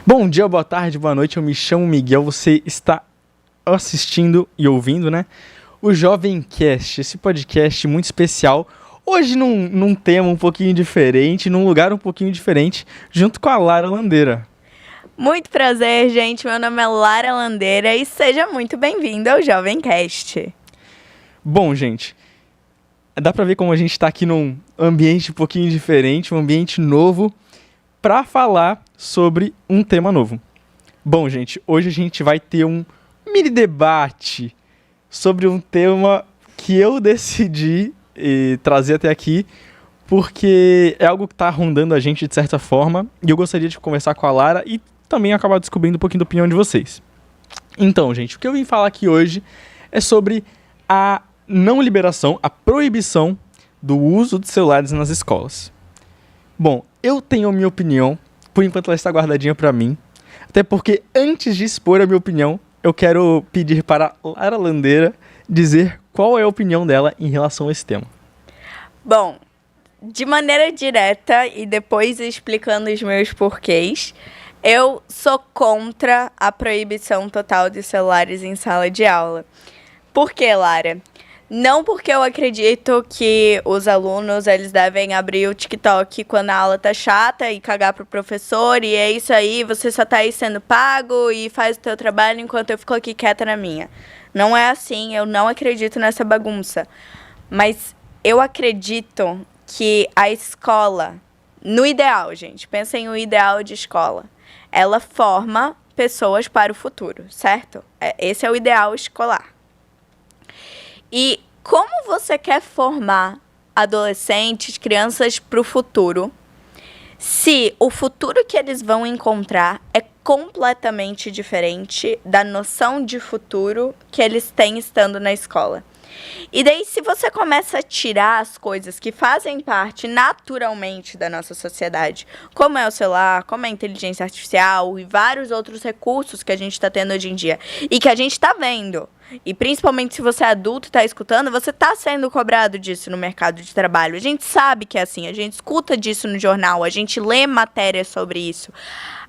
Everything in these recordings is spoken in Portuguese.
Bom dia, boa tarde, boa noite, eu me chamo Miguel, você está assistindo e ouvindo, né? O Jovem Cast, esse podcast muito especial, hoje num tema um pouquinho diferente, num lugar um pouquinho diferente, junto com a Lara Landeira. Muito prazer, gente, meu nome é Lara Landeira e seja muito bem-vindo ao Jovem Cast. Bom, gente, dá pra ver como a gente tá aqui num ambiente um pouquinho diferente, um ambiente novo, para falar sobre um tema novo. Bom, gente, hoje a gente vai ter um mini debate sobre um tema que eu decidi trazer até aqui, porque é algo que está rondando a gente de certa forma, e eu gostaria de conversar com a Lara e também acabar descobrindo um pouquinho da opinião de vocês. Então, gente, o que eu vim falar aqui hoje é sobre a não liberação, a proibição do uso de celulares nas escolas. Bom, eu tenho a minha opinião, por enquanto ela está guardadinha para mim, até porque antes de expor a minha opinião, eu quero pedir para a Lara Landeira dizer qual é a opinião dela em relação a esse tema. Bom, de maneira direta e depois explicando os meus porquês, eu sou contra a proibição total de celulares em sala de aula. Por quê, Lara? Não porque eu acredito que os alunos eles devem abrir o TikTok quando a aula tá chata e cagar pro professor e é isso aí, você só tá aí sendo pago e faz o teu trabalho enquanto eu fico aqui quieta na minha. Não é assim, eu não acredito nessa bagunça. Mas eu acredito que a escola, no ideal, gente, pensem no ideal de escola, ela forma pessoas para o futuro, certo? Esse é o ideal escolar. E como você quer formar adolescentes, crianças para o futuro, se o futuro que eles vão encontrar é completamente diferente da noção de futuro que eles têm estando na escola? E daí, se você começa a tirar as coisas que fazem parte naturalmente da nossa sociedade, como é o celular, como é a inteligência artificial e vários outros recursos que a gente está tendo hoje em dia e que a gente está vendo, e principalmente se você é adulto e está escutando, você está sendo cobrado disso no mercado de trabalho. A gente sabe que é assim, a gente escuta disso no jornal, a gente lê matérias sobre isso.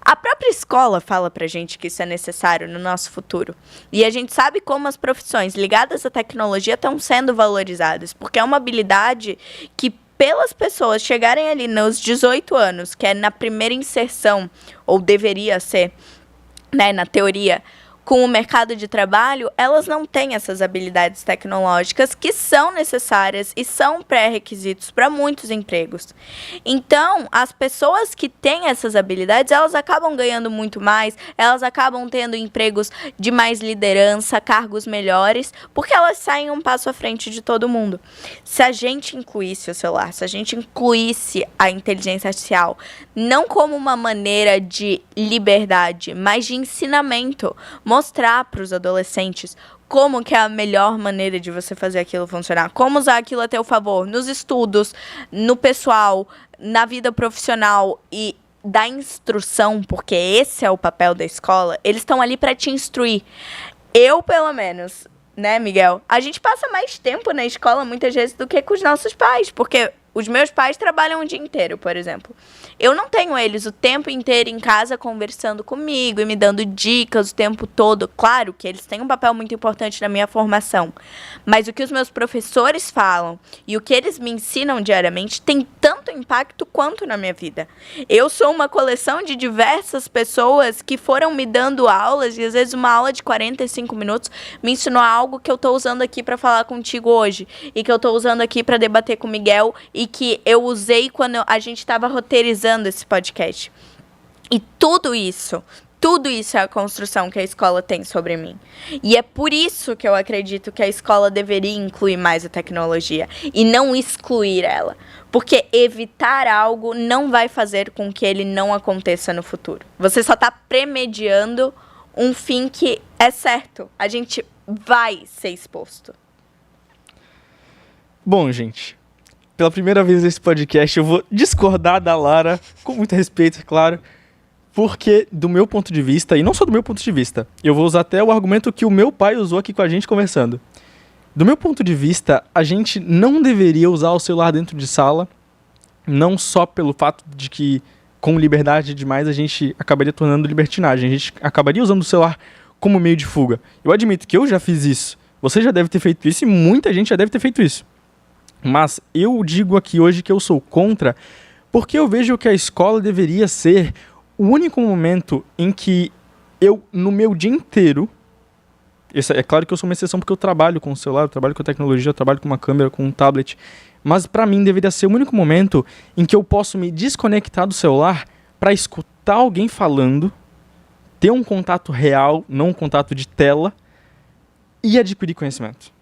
A própria escola fala pra gente que isso é necessário no nosso futuro. E a gente sabe como as profissões ligadas à tecnologia estão sendo valorizadas, porque é uma habilidade que, pelas pessoas chegarem ali nos 18 anos, que é na primeira inserção, ou deveria ser, né, na teoria, com o mercado de trabalho, elas não têm essas habilidades tecnológicas que são necessárias e são pré-requisitos para muitos empregos. Então, as pessoas que têm essas habilidades, elas acabam ganhando muito mais, elas acabam tendo empregos de mais liderança, cargos melhores, porque elas saem um passo à frente de todo mundo. Se a gente incluísse o celular, se a gente incluísse a inteligência artificial, não como uma maneira de liberdade, mas de ensinamento, mostrar para os adolescentes como que é a melhor maneira de você fazer aquilo funcionar, como usar aquilo a teu favor, nos estudos, no pessoal, na vida profissional e da instrução, porque esse é o papel da escola, eles estão ali para te instruir. Eu, pelo menos, né, Miguel? A gente passa mais tempo na escola, muitas vezes, do que com os nossos pais, porque os meus pais trabalham o dia inteiro, por exemplo. Eu não tenho eles o tempo inteiro em casa conversando comigo e me dando dicas o tempo todo. Claro que eles têm um papel muito importante na minha formação. Mas o que os meus professores falam e o que eles me ensinam diariamente tem tanto impacto quanto na minha vida. Eu sou uma coleção de diversas pessoas que foram me dando aulas e às vezes uma aula de 45 minutos me ensinou algo que eu estou usando aqui para falar contigo hoje e que eu estou usando aqui para debater com o Miguel e que eu usei quando a gente estava roteirizando esse podcast. E tudo isso é a construção que a escola tem sobre mim. E é por isso que eu acredito que a escola deveria incluir mais a tecnologia e não excluir ela. Porque evitar algo não vai fazer com que ele não aconteça no futuro. Você só está premediando um fim que é certo. A gente vai ser exposto. Bom, gente, pela primeira vez nesse podcast eu vou discordar da Lara, com muito respeito, é claro, porque do meu ponto de vista, e não só do meu ponto de vista, eu vou usar até o argumento que o meu pai usou aqui com a gente conversando. Do meu ponto de vista, a gente não deveria usar o celular dentro de sala, não só pelo fato de que com liberdade demais, a gente acabaria tornando libertinagem. A gente acabaria usando o celular como meio de fuga. Eu admito que eu já fiz isso. Você já deve ter feito isso e muita gente já deve ter feito isso. Mas eu digo aqui hoje que eu sou contra, porque eu vejo que a escola deveria ser o único momento em que eu, no meu dia inteiro, é claro que eu sou uma exceção porque eu trabalho com o celular, eu trabalho com tecnologia, eu trabalho com uma câmera, com um tablet, mas pra mim deveria ser o único momento em que eu posso me desconectar do celular pra escutar alguém falando, ter um contato real, não um contato de tela, e adquirir conhecimento.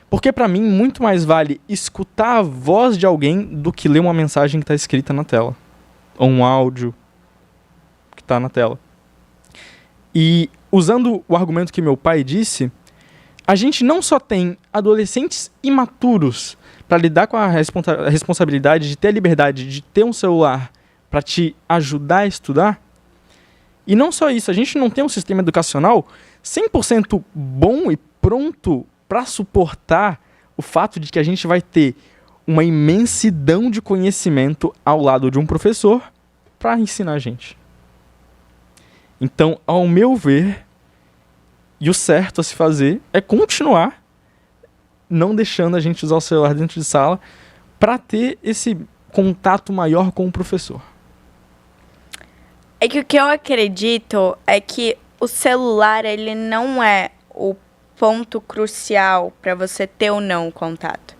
Porque pra mim muito mais vale escutar a voz de alguém do que ler uma mensagem que está escrita na tela. Ou um áudio que está na tela. E usando o argumento que meu pai disse, a gente não só tem adolescentes imaturos para lidar com a responsabilidade de ter a liberdade de ter um celular para te ajudar a estudar, e não só isso, a gente não tem um sistema educacional 100% bom e pronto para suportar o fato de que a gente vai ter uma imensidão de conhecimento ao lado de um professor para ensinar a gente. Então, ao meu ver, e o certo a se fazer é continuar não deixando a gente usar o celular dentro de sala para ter esse contato maior com o professor. É que o que eu acredito é que o celular, ele não é o ponto crucial para você ter ou não o contato.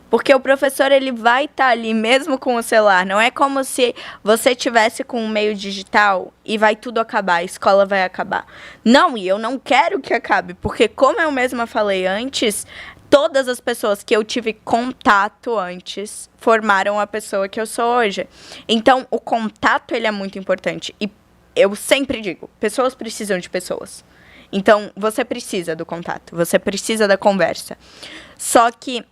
Porque o professor, ele vai estar ali mesmo com o celular. Não é como se você tivesse com um meio digital e vai tudo acabar, a escola vai acabar. Não, e eu não quero que acabe, porque como eu mesma falei antes, todas as pessoas que eu tive contato antes formaram a pessoa que eu sou hoje. Então, o contato, ele é muito importante. E eu sempre digo, pessoas precisam de pessoas. Então, você precisa do contato, você precisa da conversa. Só que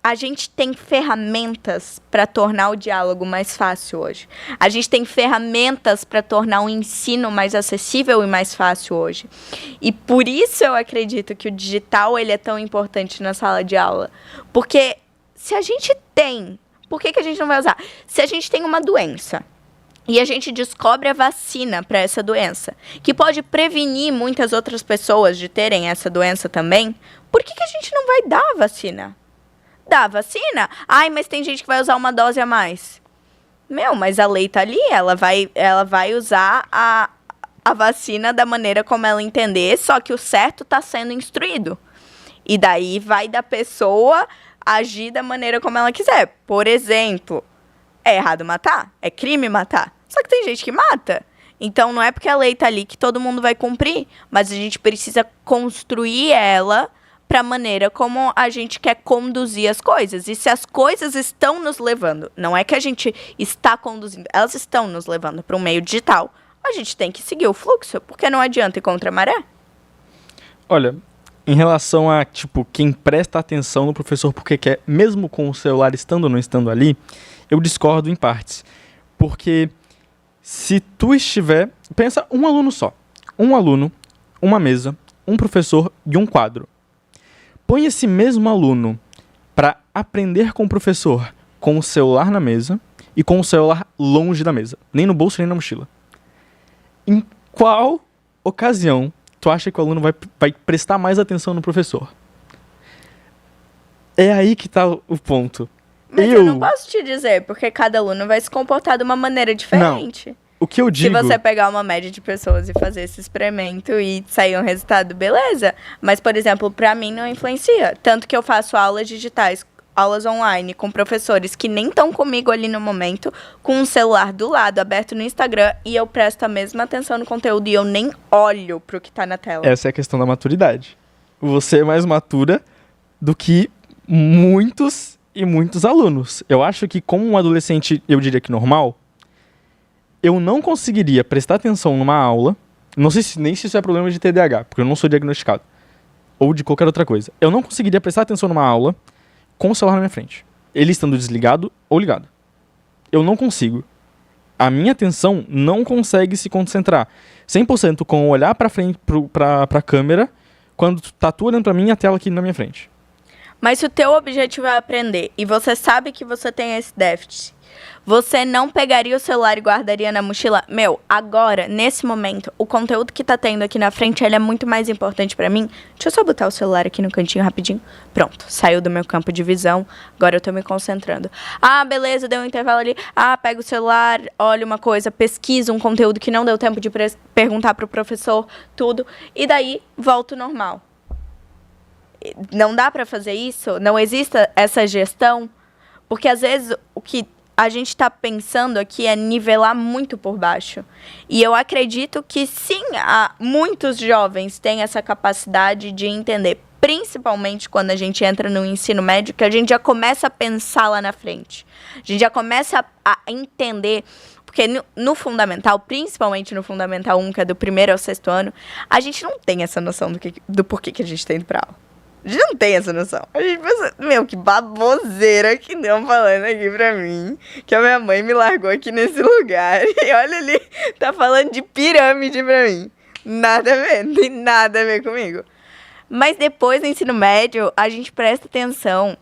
a gente tem ferramentas para tornar o diálogo mais fácil hoje. A gente tem ferramentas para tornar o ensino mais acessível e mais fácil hoje. E por isso eu acredito que o digital, ele é tão importante na sala de aula. Porque se a gente tem, por que a gente não vai usar? Se a gente tem uma doença e a gente descobre a vacina para essa doença, que pode prevenir muitas outras pessoas de terem essa doença também, por que a gente não vai dar a vacina? Dá a vacina? Ai, mas tem gente que vai usar uma dose a mais. Meu, mas a lei tá ali, ela vai usar a vacina da maneira como ela entender, só que o certo tá sendo instruído. E daí vai da pessoa agir da maneira como ela quiser. Por exemplo, é errado matar? É crime matar? Só que tem gente que mata. Então, não é porque a lei tá ali que todo mundo vai cumprir, mas a gente precisa construir ela para a maneira como a gente quer conduzir as coisas. E se as coisas estão nos levando, não é que a gente está conduzindo, elas estão nos levando para um meio digital, a gente tem que seguir o fluxo, porque não adianta ir contra a maré. Olha, em relação a, quem presta atenção no professor porque quer, mesmo com o celular estando ou não estando ali, eu discordo em partes. Porque se tu estiver... Pensa um aluno só. Um aluno, uma mesa, um professor e um quadro. Põe esse mesmo aluno para aprender com o professor com o celular na mesa e com o celular longe da mesa. Nem no bolso, nem na mochila. Em qual ocasião tu acha que o aluno vai prestar mais atenção no professor? É aí que tá o ponto. Mas eu não posso te dizer, porque cada aluno vai se comportar de uma maneira diferente. Não. O que eu digo... Se você pegar uma média de pessoas e fazer esse experimento e sair um resultado, beleza. Mas, por exemplo, pra mim não influencia. Tanto que eu faço aulas digitais, aulas online, com professores que nem estão comigo ali no momento, com um celular do lado, aberto no Instagram, e eu presto a mesma atenção no conteúdo e eu nem olho pro que tá na tela. Essa é a questão da maturidade. Você é mais matura do que muitos e muitos alunos. Eu acho que como um adolescente, eu diria que normal... Eu não conseguiria prestar atenção numa aula, não sei nem se isso é problema de TDAH, porque eu não sou diagnosticado, ou de qualquer outra coisa. Eu não conseguiria prestar atenção numa aula com o celular na minha frente, ele estando desligado ou ligado. Eu não consigo. A minha atenção não consegue se concentrar 100% com olhar pra frente, pra câmera, quando tá tu olhando pra mim e a tela aqui na minha frente. Mas se o teu objetivo é aprender e você sabe que você tem esse déficit, você não pegaria o celular e guardaria na mochila? Meu, agora, nesse momento, o conteúdo que tá tendo aqui na frente, ele é muito mais importante pra mim. Deixa eu só botar o celular aqui no cantinho rapidinho. Pronto, saiu do meu campo de visão. Agora eu tô me concentrando. Ah, beleza, deu um intervalo ali. Ah, pega o celular, olha uma coisa, pesquisa um conteúdo que não deu tempo de perguntar pro professor, tudo. E daí, volta ao normal. Não dá pra fazer isso? Não existe essa gestão? Porque às vezes o que a gente está pensando aqui é nivelar muito por baixo. E eu acredito que sim, muitos jovens têm essa capacidade de entender, principalmente quando a gente entra no ensino médio, que a gente já começa a pensar lá na frente. A gente já começa a entender, porque no fundamental, principalmente no Fundamental 1, que é do 1º ao 6º ano, a gente não tem essa noção do porquê que a gente está indo para aula. A gente não tem essa noção. A gente pensa, meu, que baboseira que estão falando aqui pra mim. Que a minha mãe me largou aqui nesse lugar. E olha ali, tá falando de pirâmide pra mim. Nada a ver, não tem nada a ver comigo. Mas depois do ensino médio, a gente presta atenção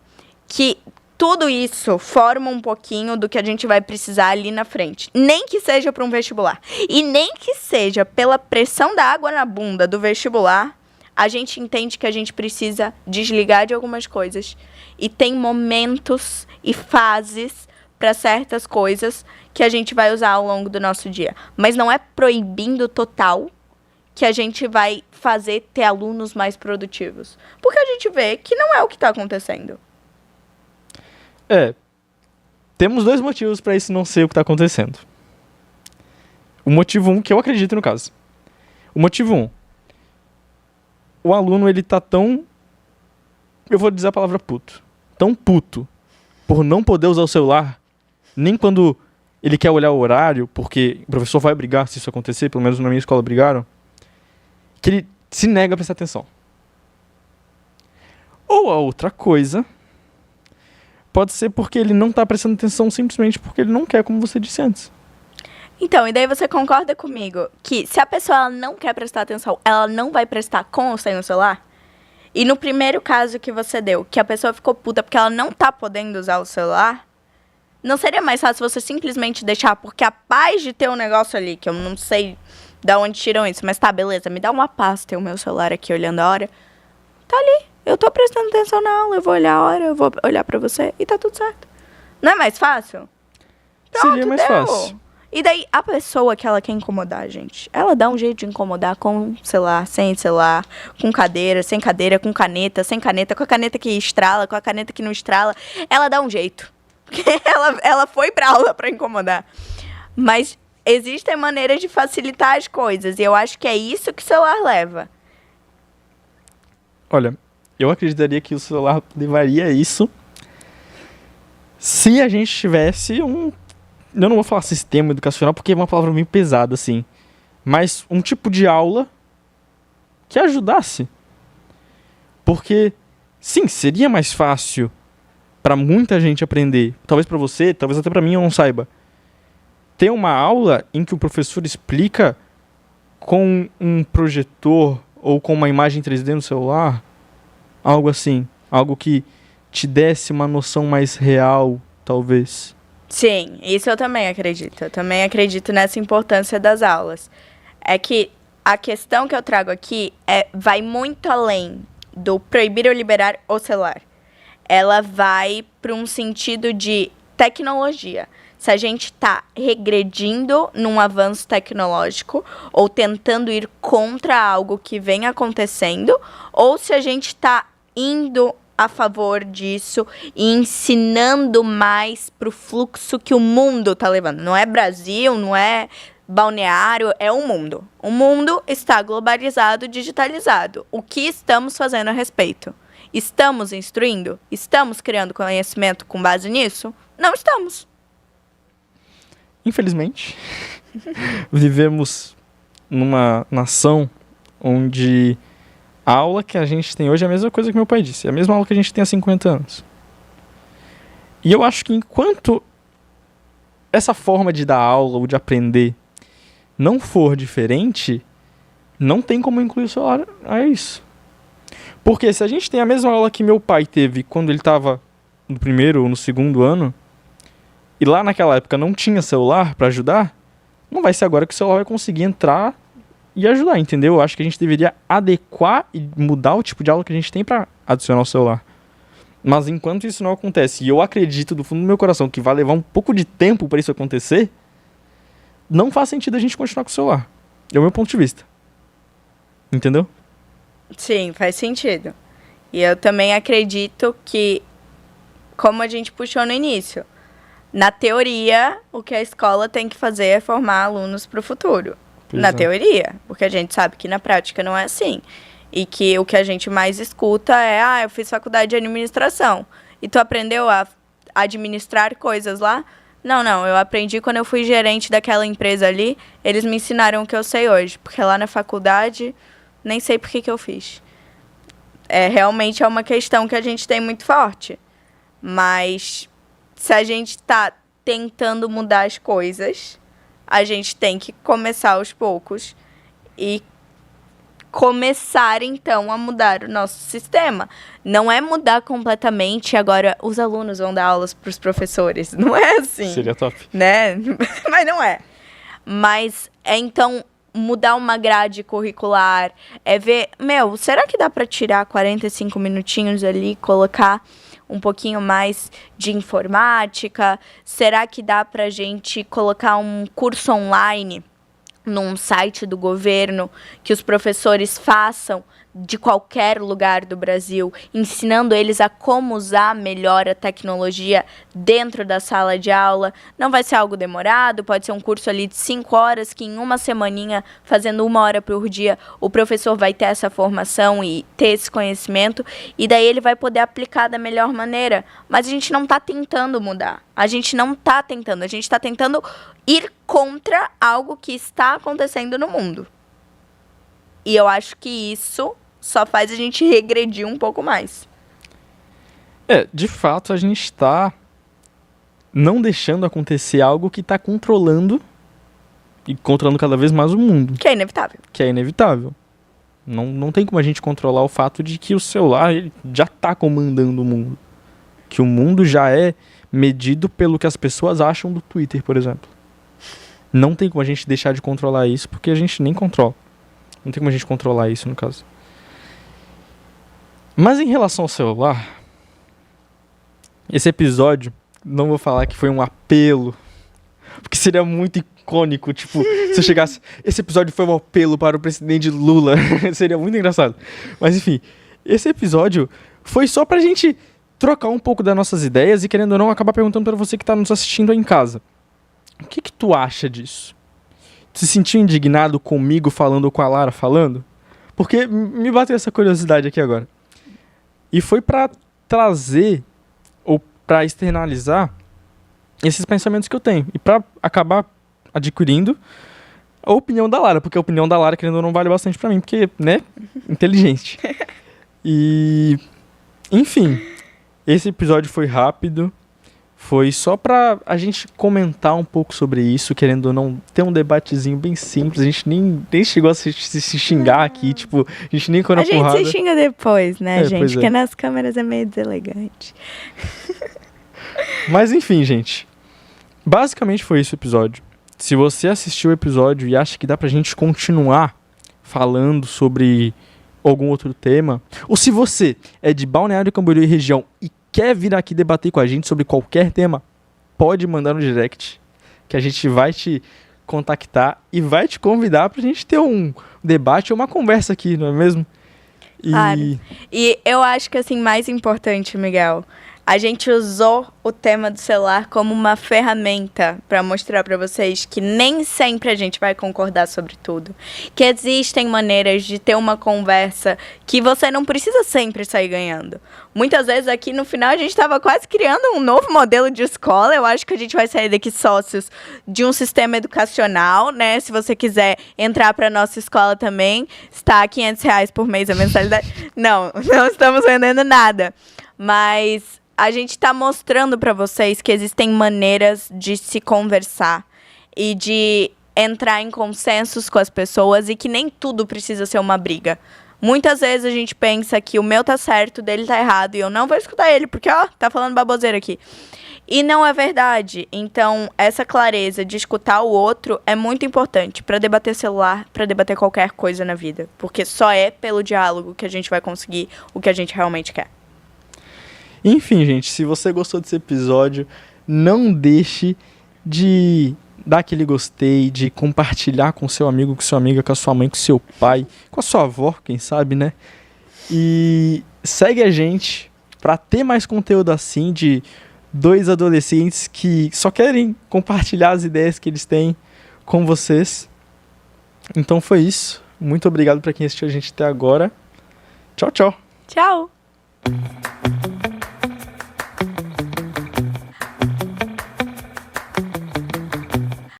que tudo isso forma um pouquinho do que a gente vai precisar ali na frente. Nem que seja pra um vestibular. E nem que seja pela pressão da água na bunda do vestibular, a gente entende que a gente precisa desligar de algumas coisas. E tem momentos e fases para certas coisas que a gente vai usar ao longo do nosso dia. Mas não é proibindo total que a gente vai fazer ter alunos mais produtivos. Porque a gente vê que não é o que está acontecendo. Temos 2 motivos para isso não ser o que está acontecendo. O motivo 1, que eu acredito no caso. O motivo 1. O aluno, ele tá tão... Eu vou dizer a palavra puto. Tão puto por não poder usar o celular, nem quando ele quer olhar o horário, porque o professor vai brigar se isso acontecer, pelo menos na minha escola brigaram, que ele se nega a prestar atenção. Ou a outra coisa, pode ser porque ele não tá prestando atenção simplesmente porque ele não quer, como você disse antes. Então, e daí você concorda comigo que se a pessoa ela não quer prestar atenção, ela não vai prestar com ou sem o celular? E no primeiro caso que você deu, que a pessoa ficou puta porque ela não tá podendo usar o celular, não seria mais fácil você simplesmente deixar, porque a paz de ter um negócio ali, que eu não sei de onde tiram isso, mas tá, beleza, me dá uma paz ter o meu celular aqui olhando a hora. Tá ali, eu tô prestando atenção na aula, eu vou olhar a hora, eu vou olhar pra você e tá tudo certo. Não é mais fácil? Pronto, seria mais fácil. E daí, a pessoa que ela quer incomodar, gente, ela dá um jeito de incomodar com celular, sem celular, com cadeira, sem cadeira, com caneta, sem caneta, com a caneta que estrala, com a caneta que não estrala. Ela dá um jeito. Porque ela foi pra aula pra incomodar. Mas existem maneiras de facilitar as coisas. E eu acho que é isso que o celular leva. Olha, eu acreditaria que o celular levaria isso se a gente tivesse um... Eu não vou falar sistema educacional porque é uma palavra meio pesada, assim. Mas um tipo de aula que ajudasse. Porque, sim, seria mais fácil para muita gente aprender. Talvez para você, talvez até para mim eu não saiba. Ter uma aula em que o professor explica com um projetor ou com uma imagem 3D no celular. Algo assim. Algo que te desse uma noção mais real, talvez. Sim, isso eu também acredito. Eu também acredito nessa importância das aulas. É que a questão que eu trago aqui vai muito além do proibir ou liberar o celular. Ela vai para um sentido de tecnologia. Se a gente está regredindo num avanço tecnológico ou tentando ir contra algo que vem acontecendo, ou se a gente está indo a favor disso e ensinando mais pro fluxo que o mundo tá levando. Não é Brasil, não é Balneário, é o mundo. O mundo está globalizado, digitalizado. O que estamos fazendo a respeito? Estamos instruindo? Estamos criando conhecimento com base nisso? Não estamos. Infelizmente, vivemos numa nação onde a aula que a gente tem hoje é a mesma coisa que meu pai disse. É a mesma aula que a gente tem há 50 anos. E eu acho que enquanto essa forma de dar aula ou de aprender não for diferente, não tem como incluir o celular a isso. Porque se a gente tem a mesma aula que meu pai teve quando ele estava no primeiro ou no segundo ano, e lá naquela época não tinha celular para ajudar, não vai ser agora que o celular vai conseguir entrar e ajudar, entendeu? Eu acho que a gente deveria adequar e mudar o tipo de aula que a gente tem para adicionar o celular. Mas enquanto isso não acontece, e eu acredito do fundo do meu coração que vai levar um pouco de tempo para isso acontecer, não faz sentido a gente continuar com o celular. É o meu ponto de vista. Entendeu? Sim, faz sentido. E eu também acredito que, como a gente puxou no início, na teoria, o que a escola tem que fazer é formar alunos para o futuro. Na teoria, porque a gente sabe que na prática não é assim. E que o que a gente mais escuta é, eu fiz faculdade de administração. E tu aprendeu a administrar coisas lá? Não, eu aprendi quando eu fui gerente daquela empresa ali, eles me ensinaram o que eu sei hoje. Porque lá na faculdade, nem sei por que eu fiz. Realmente é uma questão que a gente tem muito forte. Mas se a gente está tentando mudar as coisas, a gente tem que começar aos poucos e começar, então, a mudar o nosso sistema. Não é mudar completamente, agora os alunos vão dar aulas para os professores. Não é assim. Seria top. Né? Mas não é. Mas então, mudar uma grade curricular, ver, será que dá para tirar 45 minutinhos ali, colocar um pouquinho mais de informática? Será que dá para a gente colocar um curso online num site do governo que os professores façam de qualquer lugar do Brasil, ensinando eles a como usar melhor a tecnologia dentro da sala de aula? Não vai ser algo demorado, pode ser um curso ali de 5 horas, que em uma semaninha, fazendo 1 hora por dia, o professor vai ter essa formação e ter esse conhecimento, e daí ele vai poder aplicar da melhor maneira. Mas a gente não está tentando mudar, a gente está tentando ir contra algo que está acontecendo no mundo. E eu acho que isso só faz a gente regredir um pouco mais. De fato, a gente está não deixando acontecer algo que está controlando e controlando cada vez mais o mundo. Que é inevitável. Não tem como a gente controlar o fato de que o celular ele já está comandando o mundo. Que o mundo já é medido pelo que as pessoas acham do Twitter, por exemplo. Não tem como a gente deixar de controlar isso, porque a gente nem controla. Não tem como a gente controlar isso, no caso. Mas em relação ao celular, esse episódio, não vou falar que foi um apelo, porque seria muito icônico, tipo, se eu chegasse, esse episódio foi um apelo para o presidente Lula, seria muito engraçado. Mas enfim, esse episódio foi só pra gente trocar um pouco das nossas ideias e, querendo ou não, acabar perguntando para você que tá nos assistindo aí em casa. O que tu acha disso? Tu se sentiu indignado comigo falando ou com a Lara falando? Porque me bateu essa curiosidade aqui agora. E foi pra trazer ou pra externalizar esses pensamentos que eu tenho. E pra acabar adquirindo a opinião da Lara. Porque a opinião da Lara, querendo ou não, vale bastante pra mim. Porque, né? Inteligente. E... enfim. Esse episódio foi rápido. Foi só pra a gente comentar um pouco sobre isso, querendo ou não, ter um debatezinho bem simples. A gente nem chegou a se xingar aqui, tipo, a gente nem ficou na porrada. A gente se xinga depois, né, gente? Porque nas câmeras é meio deselegante. Mas enfim, gente. Basicamente foi esse o episódio. Se você assistiu o episódio e acha que dá pra gente continuar falando sobre algum outro tema, ou se você é de Balneário Camboriú e região e quer vir aqui debater com a gente sobre qualquer tema, pode mandar no direct, que a gente vai te contactar e vai te convidar pra gente ter um debate ou uma conversa aqui, não é mesmo? Claro. E eu acho que, assim, mais importante, Miguel, a gente usou o tema do celular como uma ferramenta para mostrar para vocês que nem sempre a gente vai concordar sobre tudo. Que existem maneiras de ter uma conversa que você não precisa sempre sair ganhando. Muitas vezes aqui no final a gente estava quase criando um novo modelo de escola. Eu acho que a gente vai sair daqui sócios de um sistema educacional, né? Se você quiser entrar para nossa escola também, está a R$500 por mês a mensalidade. Não estamos vendendo nada. Mas a gente está mostrando para vocês que existem maneiras de se conversar e de entrar em consensos com as pessoas e que nem tudo precisa ser uma briga. Muitas vezes a gente pensa que o meu tá certo, o dele tá errado, e eu não vou escutar ele, porque, ó, tá falando baboseira aqui. E não é verdade. Então, essa clareza de escutar o outro é muito importante pra debater celular, pra debater qualquer coisa na vida. Porque só é pelo diálogo que a gente vai conseguir o que a gente realmente quer. Enfim, gente, se você gostou desse episódio, não deixe de dar aquele gostei, de compartilhar com seu amigo, com sua amiga, com a sua mãe, com seu pai, com a sua avó, quem sabe, né? E segue a gente pra ter mais conteúdo assim de dois adolescentes que só querem compartilhar as ideias que eles têm com vocês. Então foi isso. Muito obrigado pra quem assistiu a gente até agora. Tchau, tchau. Tchau!